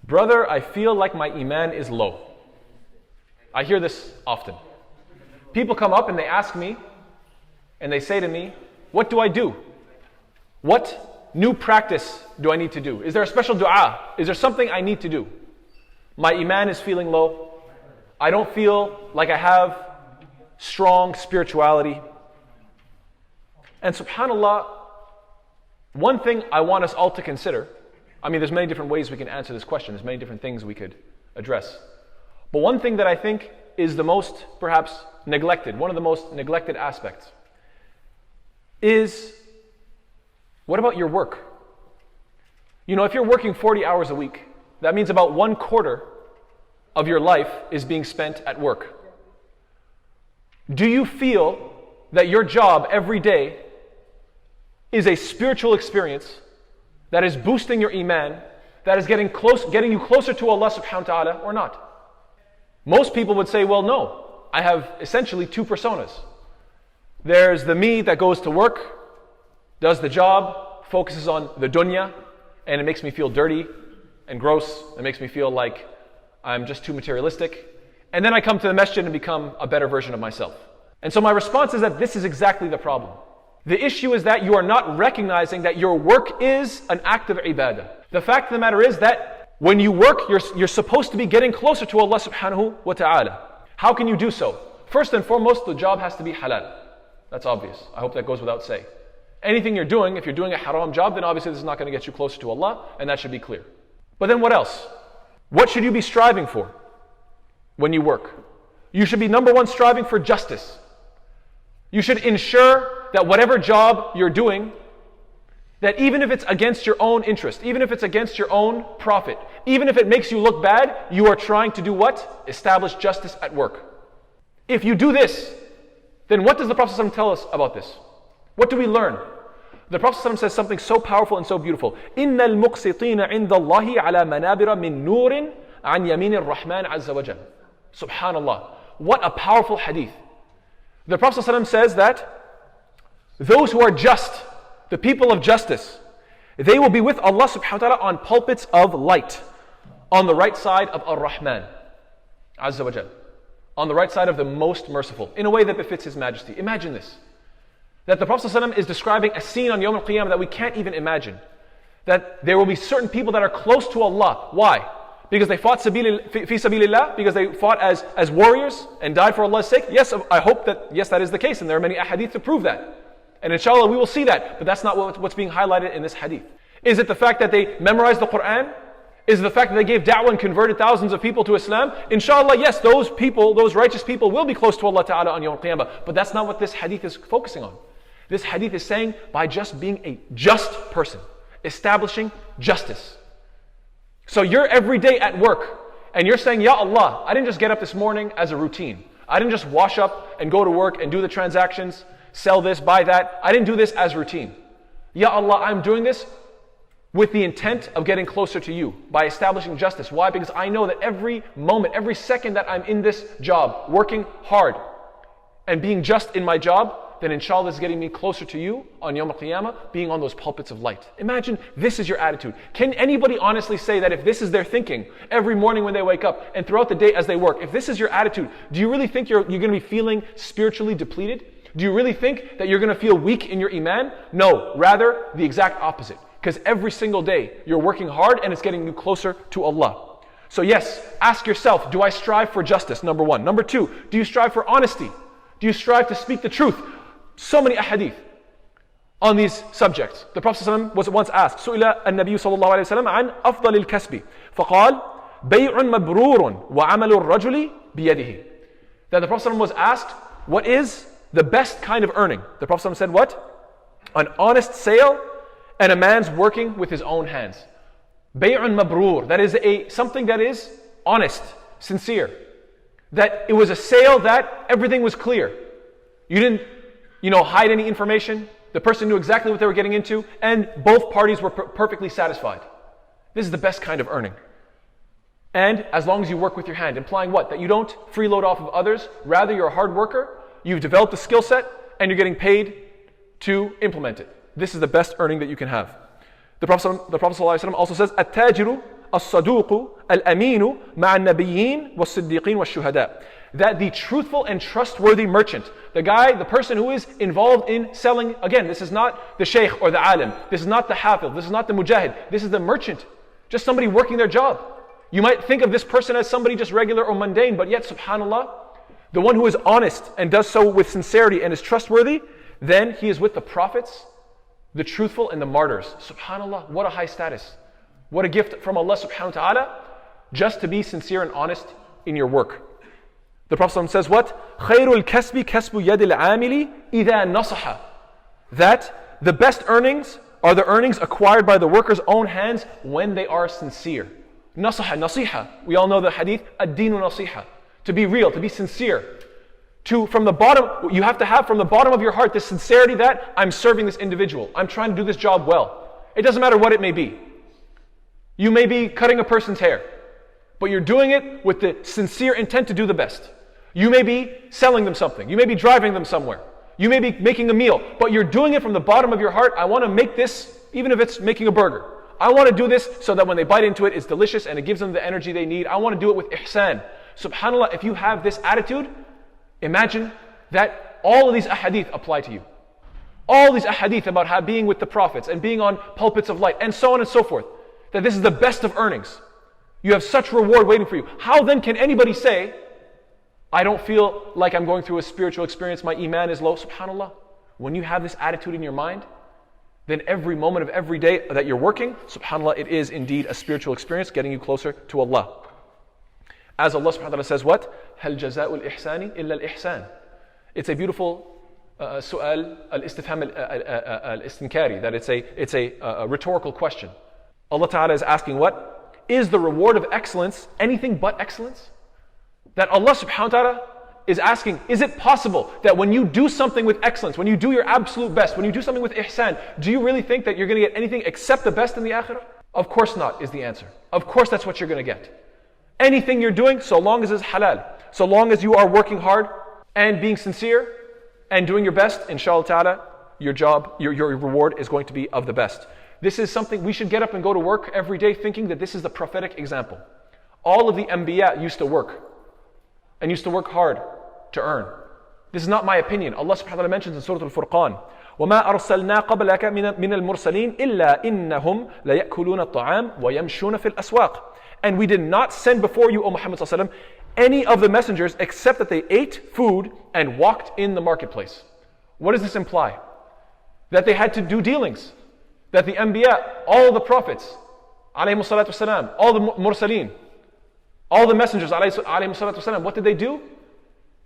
Brother, I feel like my iman is low. I hear this often. People come up and they ask me, and they say to me, what do I do? What new practice do I need to do? Is there a special dua? Is there something I need to do? My iman is feeling low. I don't feel like I have strong spirituality. And subhanAllah, one thing I want us all to consider, there's many different ways we can answer this question. There's many different things we could address. But one thing that I think is the most, perhaps, neglected, one of the most neglected aspects, is what about your work? If you're working 40 hours a week, that means about 1/4 of your life is being spent at work. Do you feel that your job every day is a spiritual experience that is boosting your iman, that is getting you closer to Allah subhanahu wa ta'ala, or not? Most people would say, well, no, I have essentially two personas. There's the me that goes to work, does the job, focuses on the dunya, and it makes me feel dirty and gross. It makes me feel like I'm just too materialistic. And then I come to the masjid and become a better version of myself. And so my response is that this is exactly the problem. The issue is that you are not recognizing that your work is an act of ibadah. The fact of the matter is that when you work, you're supposed to be getting closer to Allah subhanahu wa ta'ala. How can you do so? First and foremost, the job has to be halal. That's obvious. I hope that goes without saying. Anything you're doing, if you're doing a haram job, then obviously this is not going to get you closer to Allah, and that should be clear. But then what else? What should you be striving for when you work? You should be, number one, striving for justice. You should ensure that whatever job you're doing, that even if it's against your own interest, even if it's against your own profit, even if it makes you look bad, you are trying to do what? Establish justice at work. If you do this, then what does the Prophet ﷺ tell us about this? What do we learn? The Prophet ﷺ says something so powerful and so beautiful. إِنَّ الْمُقْسِطِينَ عِنْدَ اللَّهِ عَلَى مَنَابِرَ مِن نُورٍ عَنْ يَمِينِ الرَّحْمَنِ عَزَّ وَجَلَّ. Subhanallah. What a powerful hadith. The Prophet ﷺ says that those who are just, the people of justice, they will be with Allah subhanahu wa ta'ala on pulpits of light, on the right side of Ar-Rahman Azza wa Jal, on the right side of the most merciful, in a way that befits His Majesty. Imagine this, that the Prophet ﷺ is describing a scene on Yawm al-Qiyamah that we can't even imagine, that there will be certain people that are close to Allah. Why? Because they fought fi sabilillah, because they fought as warriors and died for Allah's sake? Yes, I hope that that is the case, and there are many ahadith to prove that. And inshallah we will see that, but that's not what's being highlighted in this hadith. Is it the fact that they memorized the Quran? Is it the fact that they gave da'wah and converted thousands of people to Islam? Inshallah, yes, those people, those righteous people will be close to Allah Ta'ala on Yawm al-Qiyamah, but that's not what this hadith is focusing on. This hadith is saying by just being a just person, establishing justice. So you're every day at work and you're saying, Ya Allah, I didn't just get up this morning as a routine. I didn't just wash up and go to work and do the transactions, sell this, buy that. I didn't do this as routine. Ya Allah, I'm doing this with the intent of getting closer to you by establishing justice. Why? Because I know that every moment, every second that I'm in this job, working hard and being just in my job, then inshallah is getting me closer to you on Yawm al-Qiyamah, being on those pulpits of light. Imagine this is your attitude. Can anybody honestly say that if this is their thinking every morning when they wake up and throughout the day as they work, if this is your attitude, do you really think you're going to be feeling spiritually depleted? Do you really think that you're going to feel weak in your iman? No, rather the exact opposite. Because every single day you're working hard and it's getting you closer to Allah. So yes, ask yourself, do I strive for justice? Number one. Number two, do you strive for honesty? Do you strive to speak the truth? So many ahadith on these subjects. The Prophet ﷺ was once asked, سئل النبي صلى الله عليه وسلم عن أفضل الكسب فقال بيع مبرور وعمل الرجل بيده. That the Prophet ﷺ was asked, what is the best kind of earning? The Prophet ﷺ said what? An honest sale and a man's working with his own hands. Bay'un mabrur, that is something that is honest, sincere. That it was a sale that everything was clear. You didn't, hide any information. The person knew exactly what they were getting into, and both parties were perfectly satisfied. This is the best kind of earning. And as long as you work with your hand, implying what? That you don't freeload off of others, rather you're a hard worker, you've developed a skill set, and you're getting paid to implement it. This is the best earning that you can have. The Prophet ﷺ also says, التاجر الصدوق الأمين مع النبيين والصديقين والشهداء. That the truthful and trustworthy merchant, the person who is involved in selling, again, this is not the sheikh or the alim, this is not the hafiz, this is not the mujahid, this is the merchant, just somebody working their job. You might think of this person as somebody just regular or mundane, but yet, subhanAllah, the one who is honest and does so with sincerity and is trustworthy, then he is with the prophets, the truthful, and the martyrs. Subhanallah, what a high status. What a gift from Allah subhanahu wa ta'ala, just to be sincere and honest in your work. The Prophet says what? خَيْرُ الْكَسْبِ كَسْبُ يَدِ الْعَامِلِ إِذَا نَصَحَ. That the best earnings are the earnings acquired by the worker's own hands when they are sincere. Nasaha, nasiha. We all know the hadith, ad-dinu nasiha. To be real, to be sincere. From the bottom, you have to have from the bottom of your heart this sincerity that I'm serving this individual. I'm trying to do this job well. It doesn't matter what it may be. You may be cutting a person's hair, but you're doing it with the sincere intent to do the best. You may be selling them something. You may be driving them somewhere. You may be making a meal, but you're doing it from the bottom of your heart. I want to make this, even if it's making a burger. I want to do this so that when they bite into it, it's delicious and it gives them the energy they need. I want to do it with ihsan. SubhanAllah, if you have this attitude, imagine that all of these ahadith apply to you. All these ahadith about being with the prophets and being on pulpits of light and so on and so forth. That this is the best of earnings. You have such reward waiting for you. How then can anybody say, I don't feel like I'm going through a spiritual experience, my iman is low? SubhanAllah. When you have this attitude in your mind, then every moment of every day that you're working, SubhanAllah, it is indeed a spiritual experience getting you closer to Allah. As Allah subhanahu wa ta'ala says what? هَلْ جَزَاءُ الْإِحْسَانِ إِلَّا الْإِحْسَانِ. It's a beautiful su'al al-istifham al-istinkari, that it's a rhetorical question. Allah ta'ala is asking what? Is the reward of excellence anything but excellence? That Allah subhanahu wa ta'ala is asking, is it possible that when you do something with excellence, when you do your absolute best, when you do something with ihsan, do you really think that you're going to get anything except the best in the akhirah? Of course not, is the answer. Of course that's what you're going to get. Anything you're doing, so long as it's halal, so long as you are working hard and being sincere and doing your best, inshallah ta'ala, your job, your reward is going to be of the best. This is something we should get up and go to work every day thinking that this is the prophetic example. All of the anbiya used to work and used to work hard to earn. This is not my opinion. Allah subhanahu wa ta'ala mentions in Surah Al-Furqan, وَمَا أَرْسَلْنَا قَبْلَكَ مِنَ الْمُرْسَلِينَ إِلَّا إِنَّهُمْ لَيَأْكُلُونَ الطَّعَامَ وَيَمْشُونَ فِي الْأَسْوَاقِ. And we did not send before you, O Muhammad sallallahu alaihi wasallam, any of the messengers except that they ate food and walked in the marketplace. What does this imply? That they had to do dealings. That the anbiya, all the prophets, alayhimu salatu wasalam, all the mursaleen, all the messengers, alayhimu salatu wasalam, what did they do?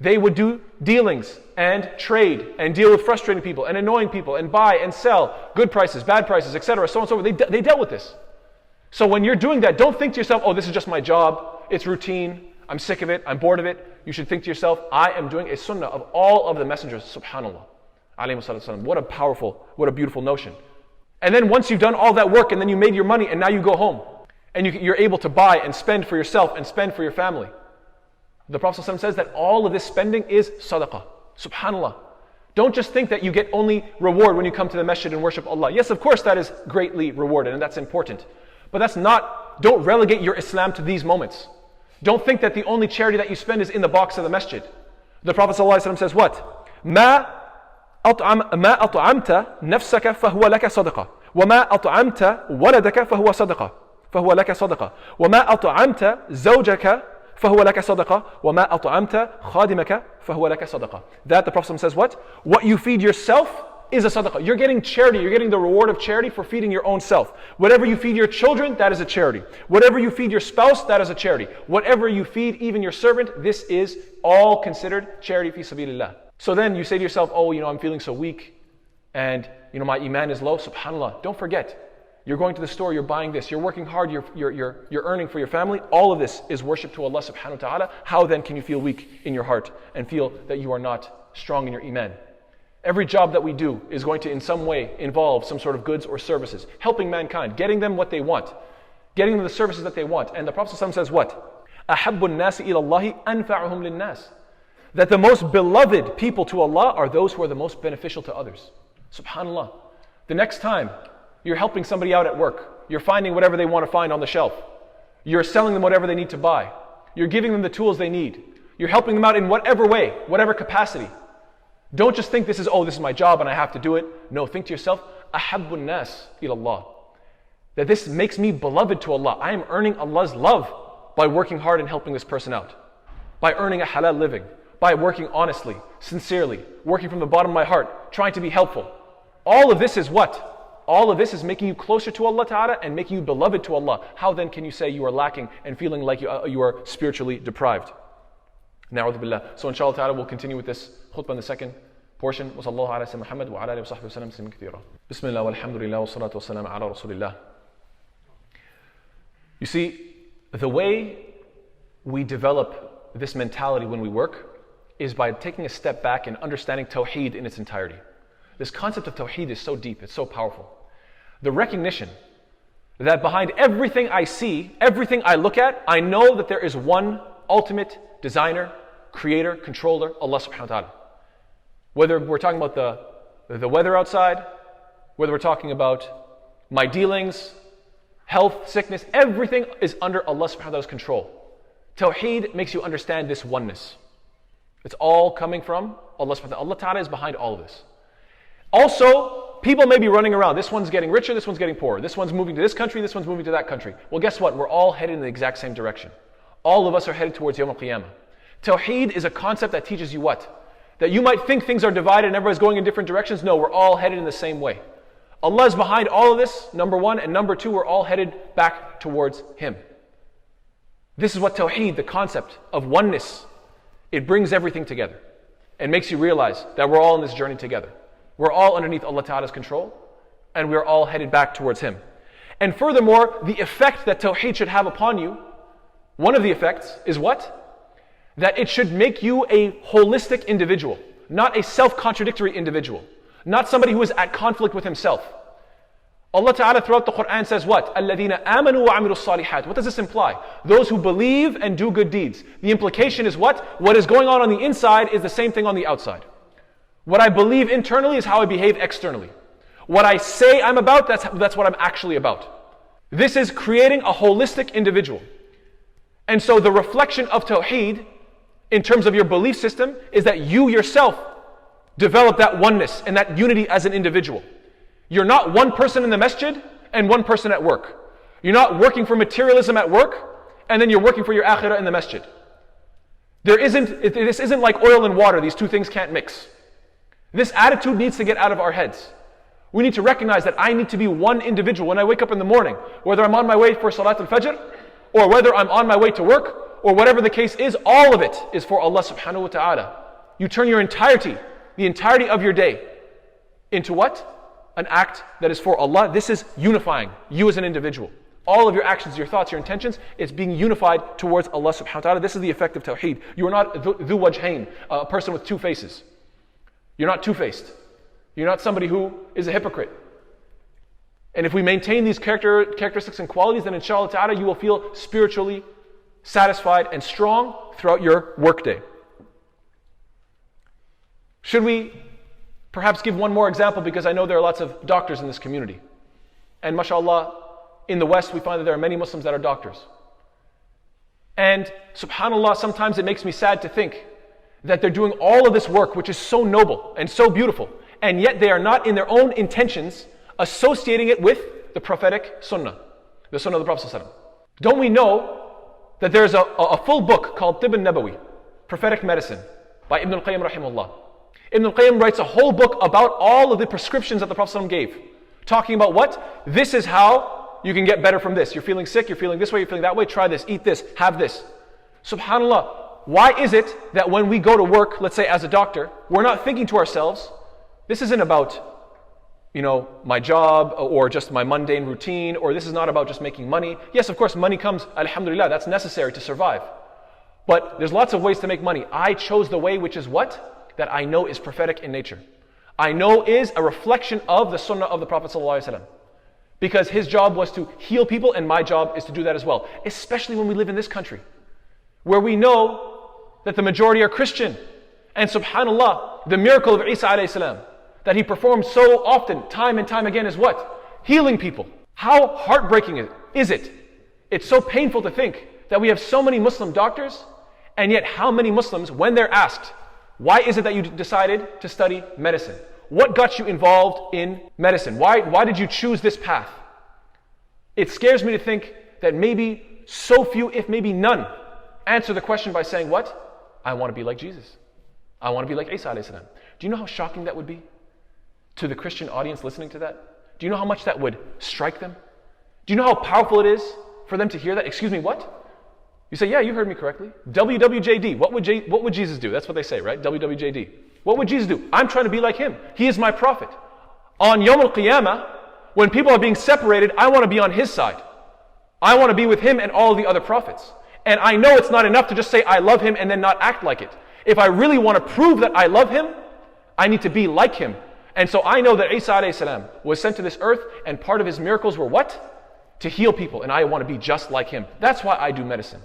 They would do dealings and trade and deal with frustrating people and annoying people and buy and sell good prices, bad prices, etc. So on and so forth. They dealt with this. So when you're doing that, don't think to yourself, oh, this is just my job, it's routine, I'm sick of it, I'm bored of it. You should think to yourself, I am doing a sunnah of all of the messengers, subhanAllah. Alayhi salatu. What a powerful, what a beautiful notion. And then once you've done all that work and then you made your money and now you go home and you're able to buy and spend for yourself and spend for your family. The Prophet ﷺ says that all of this spending is sadaqah. SubhanAllah. Don't just think that you get only reward when you come to the masjid and worship Allah. Yes, of course that is greatly rewarded and that's important. But that's not, don't relegate your Islam to these moments. Don't think that the only charity that you spend is in the box of the masjid. The Prophet ﷺ says what? ما أطعمت نفسك فهو لك صدقة وما أطعمت ولدك فهو لك صدقة وما أطعمت زوجك فهو لك صدقة وما أطعمت خادمك فهو لك صدقة. That the Prophet says what? What you feed yourself is a sadaqah. You're getting charity, you're getting the reward of charity for feeding your own self. Whatever you feed your children, that is a charity. Whatever you feed your spouse, that is a charity. Whatever you feed even your servant, this is all considered charity fi sabilillah. So then you say to yourself, oh, I'm feeling so weak and my iman is low. SubhanAllah, don't forget. You're going to the store, you're buying this, you're working hard, you're earning for your family. All of this is worship to Allah subhanahu wa ta'ala. How then can you feel weak in your heart and feel that you are not strong in your iman? Every job that we do is going to in some way involve some sort of goods or services, helping mankind, getting them what they want, getting them the services that they want. And the Prophet ﷺ says what? أَحَبُّ النَّاسِ إِلَى اللَّهِ أَنْفَعُهُمْ لِلنَّاسِ. That the most beloved people to Allah are those who are the most beneficial to others. SubhanAllah. The next time you're helping somebody out at work, you're finding whatever they want to find on the shelf. You're selling them whatever they need to buy. You're giving them the tools they need. You're helping them out in whatever way, whatever capacity. Don't just think this is my job and I have to do it. No, think to yourself, أَحَبُّ النَّاسِ إِلَى اللَّهِ. That this makes me beloved to Allah. I am earning Allah's love by working hard and helping this person out. By earning a halal living. By working honestly, sincerely, working from the bottom of my heart, trying to be helpful. All of this is what? All of this is making you closer to Allah Ta'ala and making you beloved to Allah. How then can you say you are lacking and feeling like you are spiritually deprived? Na'udhu billah. So inshallah Ta'ala we'll continue with this khutbah in the second portion. Wa sallallahu ala sayyidina Muhammad wa ala alihi wa sahbihi wa sallam tasliman kathira. Bismillah walhamdulillah wa salatu wa salam ala rasulillah. You see, the way we develop this mentality when we work is by taking a step back and understanding Tawheed in its entirety. This concept of Tawheed is so deep, it's so powerful. The recognition that behind everything I see, everything I look at, I know that there is one ultimate designer, creator, controller, Allah subhanahu wa ta'ala. Whether we're talking about the weather outside, whether we're talking about my dealings, health, sickness, everything is under Allah subhanahu wa ta'ala's control. Tawheed makes you understand this oneness. It's all coming from Allah subhanahu wa ta'ala. Allah ta'ala is behind all of this. Also, people may be running around. This one's getting richer, this one's getting poorer. This one's moving to this country, this one's moving to that country. Well, guess what? We're all headed in the exact same direction. All of us are headed towards Yawm al-Qiyamah. Tawheed is a concept that teaches you what? That you might think things are divided and everybody's going in different directions. No, we're all headed in the same way. Allah is behind all of this, number one. And number two, we're all headed back towards Him. This is what Tawheed, the concept of oneness, it brings everything together and makes you realize that we're all in this journey together. We're all underneath Allah Ta'ala's control and we're all headed back towards Him. And furthermore, the effect that Tawheed should have upon you, one of the effects is what? That it should make you a holistic individual, not a self-contradictory individual, not somebody who is at conflict with himself. Allah Ta'ala throughout the Quran says what? الَّذِينَ آمَنُوا وَعَمِلُوا الصَّالِحَاتِ. What does this imply? Those who believe and do good deeds. The implication is what? What is going on the inside is the same thing on the outside. What I believe internally is how I behave externally. What I say I'm about, that's what I'm actually about. This is creating a holistic individual. And so the reflection of Tawheed in terms of your belief system is that you yourself develop that oneness and that unity as an individual. You're not one person in the masjid and one person at work. You're not working for materialism at work and then you're working for your akhirah in the masjid. This isn't like oil and water. These two things can't mix. This attitude needs to get out of our heads. We need to recognize that I need to be one individual when I wake up in the morning, whether I'm on my way for Salat al-Fajr or whether I'm on my way to work or whatever the case is, all of it is for Allah subhanahu wa ta'ala. You turn your entirety, the entirety of your day into what? An act that is for Allah. This is unifying you as an individual. All of your actions, your thoughts, your intentions, it's being unified towards Allah subhanahu wa ta'ala. This is the effect of Tawheed. You are not dhu wajhain, a person with two faces. You're not two-faced. You're not somebody who is a hypocrite. And if we maintain these characteristics and qualities, then inshallah ta'ala you will feel spiritually satisfied and strong throughout your workday. Should we perhaps give one more example, because I know there are lots of doctors in this community. And mashallah, in the West we find that there are many Muslims that are doctors. And subhanallah, sometimes it makes me sad to think that they're doing all of this work which is so noble and so beautiful, and yet they are not in their own intentions associating it with the prophetic sunnah, the sunnah of the Prophet ﷺ. Don't we know that there's a full book called Tibb al-Nabawi, Prophetic Medicine, by Ibn al-Qayyim rahimahullah. Ibn al-Qayyim writes a whole book about all of the prescriptions that the Prophet ﷺ gave, talking about what? This is how you can get better from this. You're feeling sick, you're feeling this way, you're feeling that way, try this, eat this, have this. Subhanallah, why is it that when we go to work, let's say as a doctor, we're not thinking to ourselves, this isn't about my job or just my mundane routine, or this is not about just making money. Yes, of course, money comes, alhamdulillah, that's necessary to survive. But there's lots of ways to make money. I chose the way which is what? That I know is prophetic in nature. I know is a reflection of the sunnah of the Prophet ﷺ. Because his job was to heal people and my job is to do that as well. Especially when we live in this country, where we know that the majority are Christian. And subhanallah, the miracle of Isa alayhi salam, that he performed so often, time and time again, is what? Healing people. How heartbreaking is it It's so painful to think that we have so many Muslim doctors, and yet how many Muslims, when they're asked, why is it that you decided to study medicine? What got you involved in medicine? Why did you choose this path? It scares me to think that maybe so few, if maybe none, answer the question by saying what? I want to be like Jesus. I want to be like Isa alayhi salam. Do you know how shocking that would be to the Christian audience listening to that? Do you know how much that would strike them? Do you know how powerful it is for them to hear that? Excuse me, what? You say, yeah, you heard me correctly. WWJD, what would Jesus do? That's what they say, right? WWJD. What would Jesus do? I'm trying to be like him. He is my prophet. On Yawm al-Qiyamah, when people are being separated, I want to be on his side. I want to be with him and all of the other prophets. And I know it's not enough to just say I love him and then not act like it. If I really want to prove that I love him, I need to be like him. And so I know that Isa alayhi salam was sent to this earth, and part of his miracles were what? To heal people, and I want to be just like him. That's why I do medicine.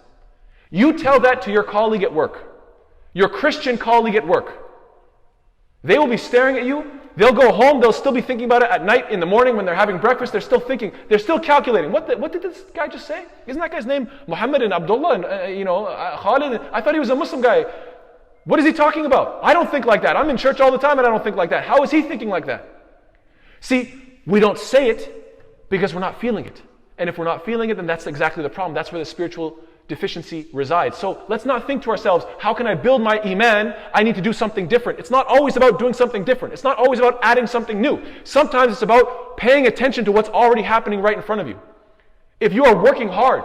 You tell that to your colleague at work, your Christian colleague at work. They will be staring at you. They'll go home, they'll still be thinking about it at night, in the morning when they're having breakfast, they're still thinking, they're still calculating. What did this guy just say? Isn't that guy's name Muhammad and Abdullah and Khalid? I thought he was a Muslim guy. What is he talking about? I don't think like that. I'm in church all the time and I don't think like that. How is he thinking like that? See, we don't say it because we're not feeling it. And if we're not feeling it, then that's exactly the problem. That's where the spiritual deficiency resides. So let's not think to ourselves, how can I build my iman? I need to do something different. It's not always about doing something different. It's not always about adding something new. Sometimes it's about paying attention to what's already happening right in front of you. If you are working hard,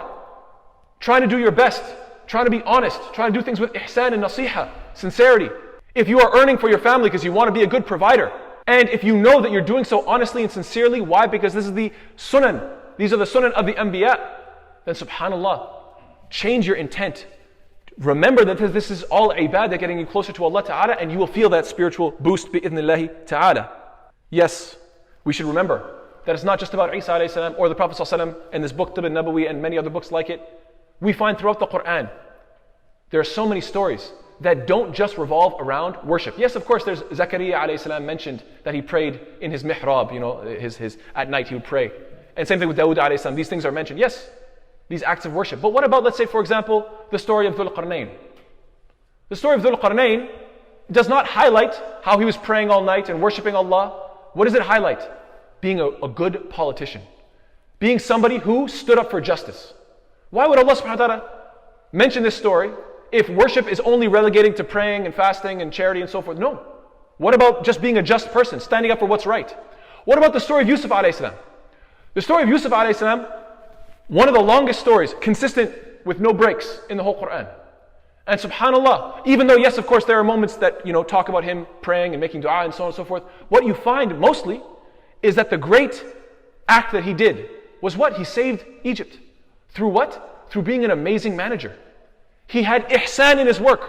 trying to do your best, trying to be honest, trying to do things with ihsan and nasiha, sincerity. If you are earning for your family because you want to be a good provider, and if you know that you're doing so honestly and sincerely, why? Because this is the sunan. These are the sunan of the anbiya. Then subhanallah, change your intent. Remember that this is all ibadah, getting you closer to Allah Ta'ala, and you will feel that spiritual boost bi'idhnillahi Ta'ala. Yes, we should remember that it's not just about Isa alayhi salam or the Prophet sallallahu alaihi wasallam and this book Tib al-Nabawi and many other books like it. We find throughout the Quran, there are so many stories that don't just revolve around worship. Yes, of course, there's Zakaria alayhi salam mentioned that he prayed in his mihrab, his at night he would pray. And same thing with Dawood alayhi salam, these things are mentioned. Yes, these acts of worship. But what about, let's say, for example, the story of Dhul Qarnayn? The story of Dhul Qarnayn does not highlight how he was praying all night and worshiping Allah. What does it highlight? Being a good politician. Being somebody who stood up for justice. Why would Allah subhanahu wa ta'ala mention this story if worship is only relegating to praying and fasting and charity and so forth? No. What about just being a just person, standing up for what's right? What about the story of Yusuf alayhi salam? The story of Yusuf alayhi salam, one of the longest stories, consistent with no breaks in the whole Quran. And subhanallah, even though yes, of course, there are moments that talk about him praying and making dua and so on and so forth, what you find mostly is that the great act that he did was what? He saved Egypt. Through what? Through being an amazing manager. He had ihsan in his work.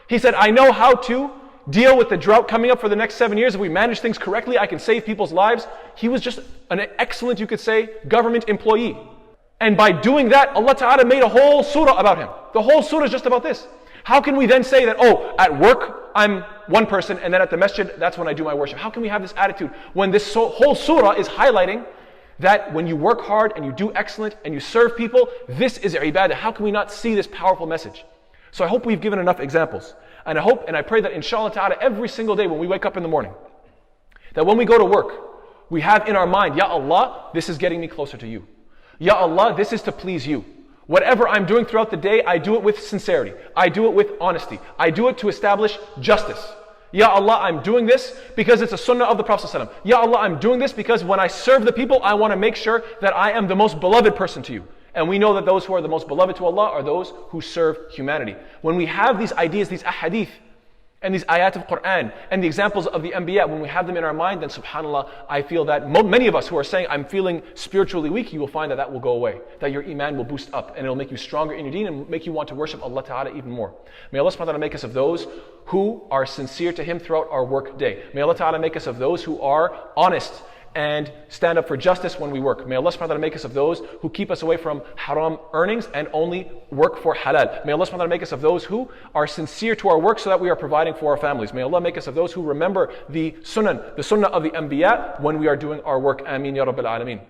He said, I know how to deal with the drought coming up for the next 7 years. If we manage things correctly, I can save people's lives. He was just an excellent, you could say, government employee. And by doing that, Allah Ta'ala made a whole surah about him. The whole surah is just about this. How can we then say that, at work, I'm one person, and then at the masjid, that's when I do my worship? How can we have this attitude when this whole surah is highlighting that when you work hard and you do excellent and you serve people, this is ibadah? How can we not see this powerful message? So I hope we've given enough examples. And I hope and I pray that inshallah ta'ala every single day when we wake up in the morning, that when we go to work, we have in our mind, Ya Allah, this is getting me closer to you. Ya Allah, this is to please you. Whatever I'm doing throughout the day, I do it with sincerity. I do it with honesty. I do it to establish justice. Ya Allah, I'm doing this because it's a sunnah of the Prophet ﷺ. Ya Allah, I'm doing this because when I serve the people, I want to make sure that I am the most beloved person to you. And we know that those who are the most beloved to Allah are those who serve humanity. When we have these ideas, these ahadith, and these ayat of Quran, and the examples of the anbiya, when we have them in our mind, then subhanAllah, I feel that many of us who are saying, I'm feeling spiritually weak, you will find that will go away. That your iman will boost up, and it will make you stronger in your deen, and make you want to worship Allah Ta'ala even more. May Allah subhanahu wa ta'ala make us of those who are sincere to Him throughout our work day. May Allah Ta'ala make us of those who are honest and stand up for justice when we work. May Allah subhanahu wa ta'ala make us of those who keep us away from haram earnings and only work for halal. May Allah subhanahu wa ta'ala make us of those who are sincere to our work so that we are providing for our families. May Allah make us of those who remember the sunnah of the anbiya when we are doing our work. Ameen ya Rabbil Alameen.